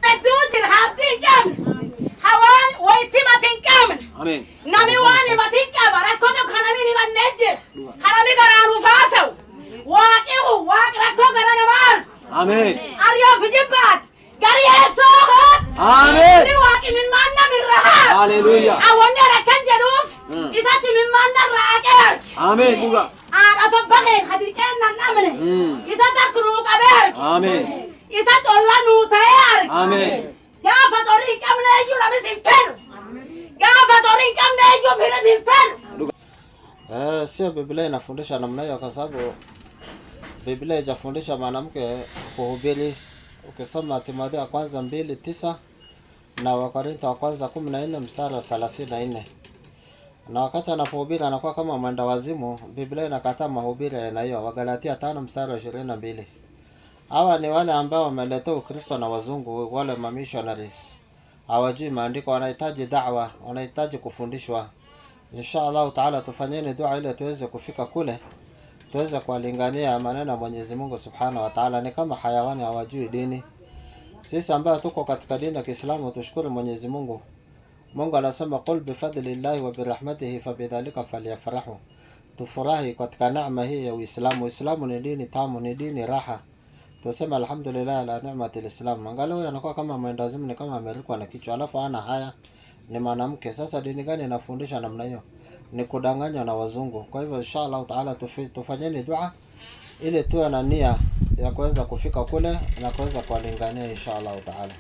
توجر حاطين كامل حوان ويتمتين كامل آمين نامي واني متين كامل ركضوا خناميني من نجر حرامي قرانو فاسو واقعوا ركضوا قرانا بار آمين أريو في جبات قريه سوغت آمين واقع من مانا من رهاب هاليلويا أولنا ركن جنوب إساتي من مانا الراكيرك آمين بوغا أفبغين خديكينا نامنه إساتك روك أبيرك آمين إسات الله نوتيارك آمين Gaafa doriin qabne iyyuu namis hin fedhu. Gaafa doriin qabne iyyuu fedhan hin fedhu. Sio Biblia inafundisha namna hiyo, kwa sababu Biblia haijafundisha mwanamke kuhubiri. Ukisoma Timotheo wa kwanza 2:9 na Wakorintho wa kwanza 14 mstari wa 34. Na wakati anapohubiri anakuwa kama mwenda wazimu. Biblia inakataa mahubiri aina hiyo. Wagalatia 5 mstari wa 22. Hawa ni wale ambao wameleta Ukristo na wazungu, wale missionaries. Hawajui maandiko, wanahitaji da'wa, wanahitaji kufundishwa. Inshallah Taala tufanyeni dua ili tuweze kufika kule, tuweze kuwalingania maneno ya Mwenyezi Mungu Subhanahu wa Ta'ala. Ni kama hayawani, hawajui dini. Sisi ambao tuko katika dini ya Kiislamu tushukuru Mwenyezi Mungu. Mungu anasema qul bifadlillahi wa birahmatihi fabidhalika falyafrahu. Tufurahi katika neema hii ya Uislamu. Uislamu ni dini tamu, ni dini raha. Tuseme alhamdulillah ala ni'matil Islam. Angalau anakuwa kama mwendazimu, ni kama amerikwa na kichwa, alafu ana haya, ni mwanamke. Sasa dini gani inafundisha namna hiyo? Ni kudanganywa na wazungu. Kwa hivyo inshallah Taala tufanyeni dua ili tuwe na nia ya kuweza kufika kule na kuweza kuwalingania inshallah Taala.